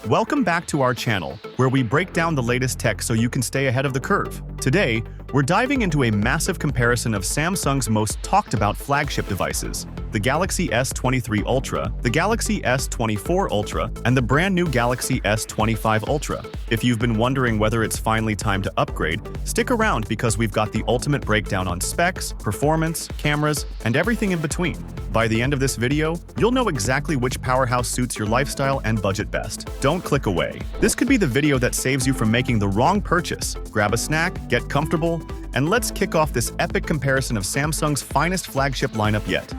Welcome back to our channel, where we break down the latest tech so you can stay ahead of the curve. Today, we're diving into a massive comparison of Samsung's most talked about flagship devices, the Galaxy S23 Ultra, the Galaxy S24 Ultra, and the brand new Galaxy S25 Ultra. If you've been wondering whether it's finally time to upgrade, stick around because we've got the ultimate breakdown on specs, performance, cameras, and everything in between. By the end of this video, you'll know exactly which powerhouse suits your lifestyle and budget best. Don't click away. This could be the video that saves you from making the wrong purchase. Grab a snack, get comfortable, and let's kick off this epic comparison of Samsung's finest flagship lineup yet.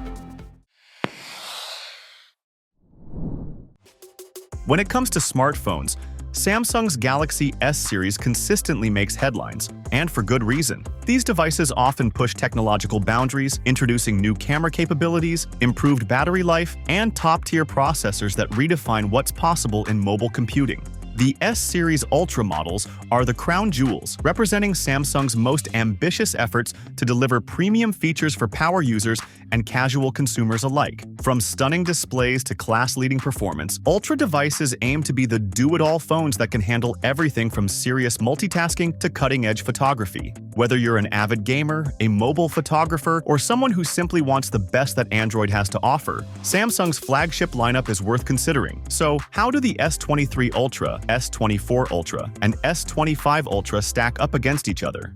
When it comes to smartphones, Samsung's Galaxy S series consistently makes headlines, and for good reason. These devices often push technological boundaries, introducing new camera capabilities, improved battery life, and top-tier processors that redefine what's possible in mobile computing. The S-series Ultra models are the crown jewels, representing Samsung's most ambitious efforts to deliver premium features for power users and casual consumers alike. From stunning displays to class-leading performance, Ultra devices aim to be the do-it-all phones that can handle everything from serious multitasking to cutting-edge photography. Whether you're an avid gamer, a mobile photographer, or someone who simply wants the best that Android has to offer, Samsung's flagship lineup is worth considering. So, how do the S23 Ultra, S24 Ultra, and S25 Ultra stack up against each other?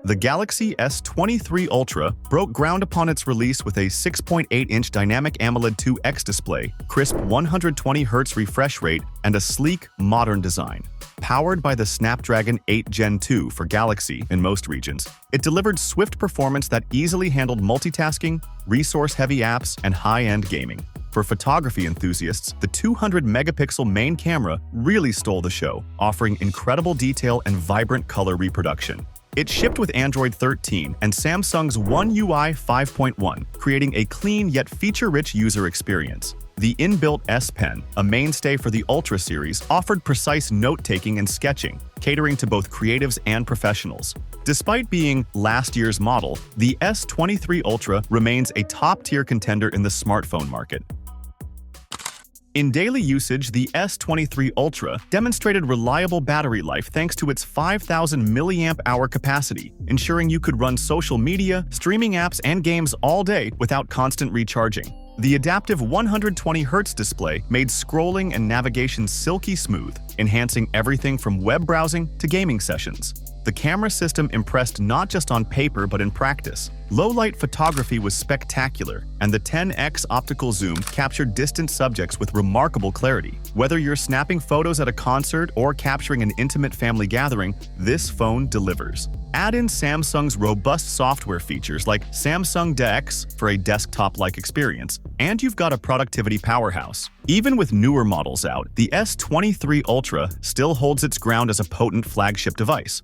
The Galaxy S23 Ultra broke ground upon its release with a 6.8-inch dynamic AMOLED 2X display, crisp 120Hz refresh rate, and a sleek, modern design. Powered by the Snapdragon 8 Gen 2 for Galaxy in most regions, it delivered swift performance that easily handled multitasking, resource-heavy apps, and high-end gaming. For photography enthusiasts, the 200-megapixel main camera really stole the show, offering incredible detail and vibrant color reproduction. It shipped with Android 13 and Samsung's One UI 5.1, creating a clean yet feature-rich user experience. The inbuilt S Pen, a mainstay for the Ultra series, offered precise note-taking and sketching, catering to both creatives and professionals. Despite being last year's model, the S23 Ultra remains a top-tier contender in the smartphone market. In daily usage, the S23 Ultra demonstrated reliable battery life thanks to its 5,000 mAh capacity, ensuring you could run social media, streaming apps, and games all day without constant recharging. The adaptive 120Hz display made scrolling and navigation silky smooth, enhancing everything from web browsing to gaming sessions. The camera system impressed not just on paper but in practice. Low-light photography was spectacular, and the 10x optical zoom captured distant subjects with remarkable clarity. Whether you're snapping photos at a concert or capturing an intimate family gathering, this phone delivers. Add in Samsung's robust software features like Samsung DeX for a desktop-like experience, and you've got a productivity powerhouse. Even with newer models out, the S23 Ultra still holds its ground as a potent flagship device.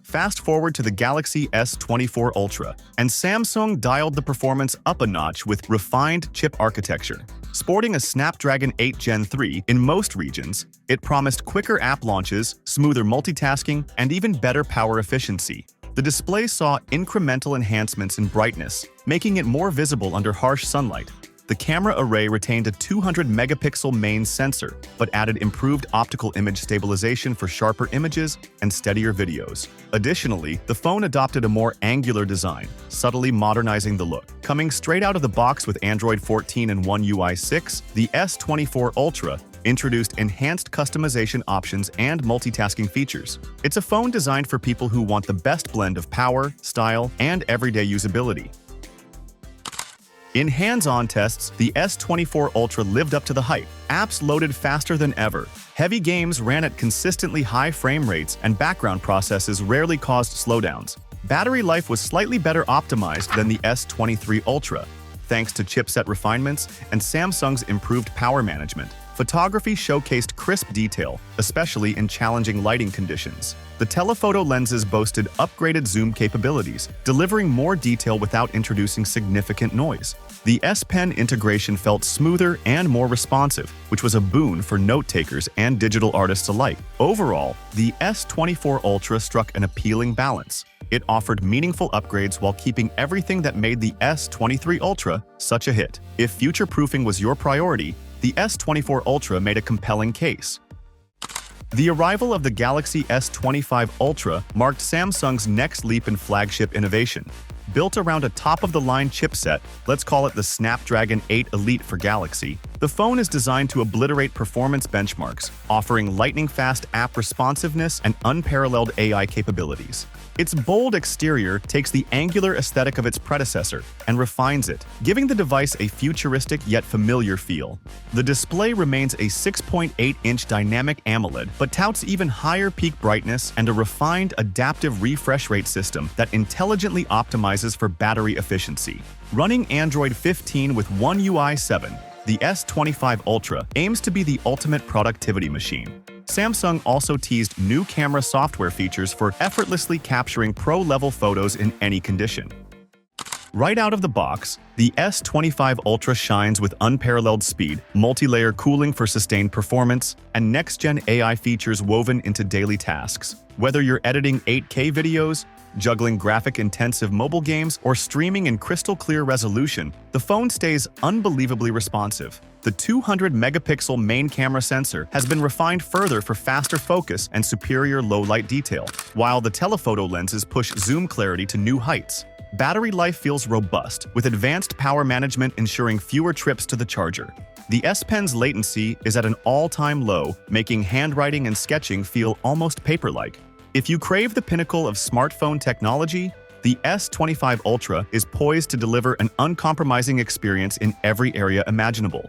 Fast forward to the Galaxy S24 Ultra, and Samsung dialed the performance up a notch with refined chip architecture. Sporting a Snapdragon 8 Gen 3 in most regions, it promised quicker app launches, smoother multitasking, and even better power efficiency. The display saw incremental enhancements in brightness, making it more visible under harsh sunlight. The camera array retained a 200-megapixel main sensor, but added improved optical image stabilization for sharper images and steadier videos. Additionally, the phone adopted a more angular design, subtly modernizing the look. Coming straight out of the box with Android 14 and One UI 6, the S24 Ultra introduced enhanced customization options and multitasking features. It's a phone designed for people who want the best blend of power, style, and everyday usability. In hands-on tests, the S24 Ultra lived up to the hype. Apps loaded faster than ever. Heavy games ran at consistently high frame rates, and background processes rarely caused slowdowns. Battery life was slightly better optimized than the S23 Ultra, thanks to chipset refinements and Samsung's improved power management. Photography showcased crisp detail, especially in challenging lighting conditions. The telephoto lenses boasted upgraded zoom capabilities, delivering more detail without introducing significant noise. The S Pen integration felt smoother and more responsive, which was a boon for note-takers and digital artists alike. Overall, the S24 Ultra struck an appealing balance. It offered meaningful upgrades while keeping everything that made the S23 Ultra such a hit. If future-proofing was your priority, the S24 Ultra made a compelling case. The arrival of the Galaxy S25 Ultra marked Samsung's next leap in flagship innovation. Built around a top-of-the-line chipset, let's call it the Snapdragon 8 Elite for Galaxy, the phone is designed to obliterate performance benchmarks, offering lightning-fast app responsiveness and unparalleled AI capabilities. Its bold exterior takes the angular aesthetic of its predecessor and refines it, giving the device a futuristic yet familiar feel. The display remains a 6.8-inch dynamic AMOLED, but touts even higher peak brightness and a refined adaptive refresh rate system that intelligently optimizes for battery efficiency. Running Android 15 with One UI 7, the S25 Ultra aims to be the ultimate productivity machine. Samsung also teased new camera software features for effortlessly capturing pro-level photos in any condition. Right out of the box, the S25 Ultra shines with unparalleled speed, multi-layer cooling for sustained performance, and next-gen AI features woven into daily tasks. Whether you're editing 8K videos, juggling graphic-intensive mobile games, or streaming in crystal-clear resolution, the phone stays unbelievably responsive. The 200-megapixel main camera sensor has been refined further for faster focus and superior low-light detail, while the telephoto lenses push zoom clarity to new heights. Battery life feels robust, with advanced power management ensuring fewer trips to the charger. The S Pen's latency is at an all-time low, making handwriting and sketching feel almost paper-like. If you crave the pinnacle of smartphone technology, the S25 Ultra is poised to deliver an uncompromising experience in every area imaginable.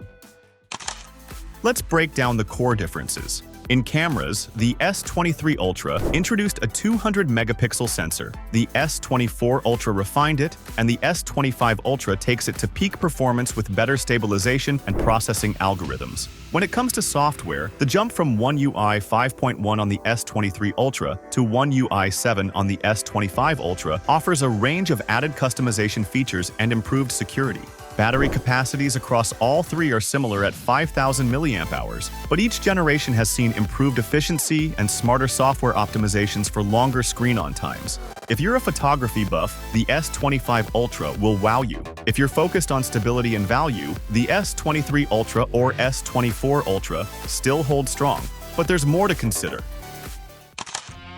Let's break down the core differences. In cameras, the S23 Ultra introduced a 200-megapixel sensor, the S24 Ultra refined it, and the S25 Ultra takes it to peak performance with better stabilization and processing algorithms. When it comes to software, the jump from One UI 5.1 on the S23 Ultra to One UI 7 on the S25 Ultra offers a range of added customization features and improved security. Battery capacities across all three are similar at 5,000 mAh, but each generation has seen improved efficiency and smarter software optimizations for longer screen-on times. If you're a photography buff, the S25 Ultra will wow you. If you're focused on stability and value, the S23 Ultra or S24 Ultra still hold strong, but there's more to consider.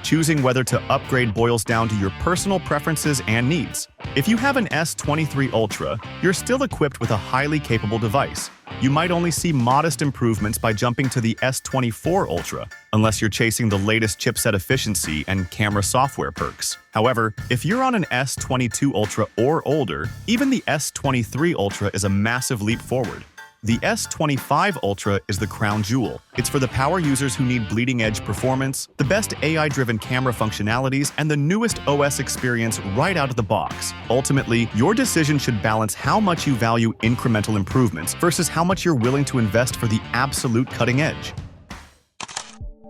Choosing whether to upgrade boils down to your personal preferences and needs. If you have an S23 Ultra, you're still equipped with a highly capable device. You might only see modest improvements by jumping to the S24 Ultra, unless you're chasing the latest chipset efficiency and camera software perks. However, if you're on an S22 Ultra or older, even the S23 Ultra is a massive leap forward. The S25 Ultra is the crown jewel. It's for the power users who need bleeding-edge performance, the best AI-driven camera functionalities, and the newest OS experience right out of the box. Ultimately, your decision should balance how much you value incremental improvements versus how much you're willing to invest for the absolute cutting edge.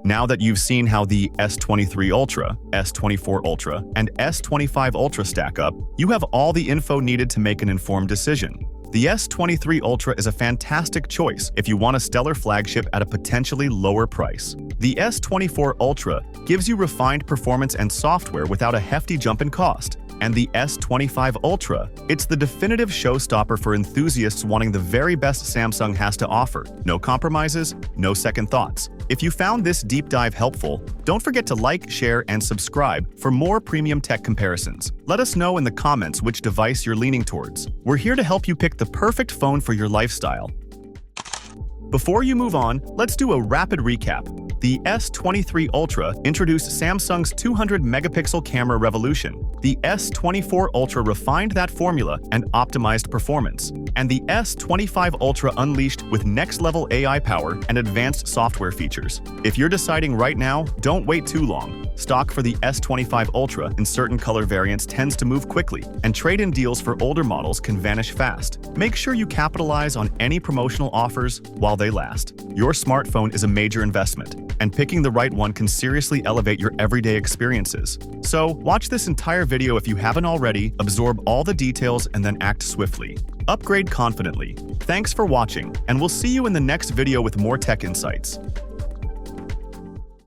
Now that you've seen how the S23 Ultra, S24 Ultra, and S25 Ultra stack up, you have all the info needed to make an informed decision. The S23 Ultra is a fantastic choice if you want a stellar flagship at a potentially lower price. The S24 Ultra gives you refined performance and software without a hefty jump in cost. And the S25 Ultra, it's the definitive showstopper for enthusiasts wanting the very best Samsung has to offer. No compromises, no second thoughts. If you found this deep dive helpful, don't forget to like, share, and subscribe for more premium tech comparisons. Let us know in the comments which device you're leaning towards. We're here to help you pick the perfect phone for your lifestyle. Before you move on, let's do a rapid recap. The S23 Ultra introduced Samsung's 200-megapixel camera revolution. The S24 Ultra refined that formula and optimized performance. And the S25 Ultra unleashed with next-level AI power and advanced software features. If you're deciding right now, don't wait too long. Stock for the S25 Ultra in certain color variants tends to move quickly, and trade-in deals for older models can vanish fast. Make sure you capitalize on any promotional offers while they last. Your smartphone is a major investment, and picking the right one can seriously elevate your everyday experiences. So, watch this entire video if you haven't already, absorb all the details, and then act swiftly. Upgrade confidently. Thanks for watching, and we'll see you in the next video with more tech insights.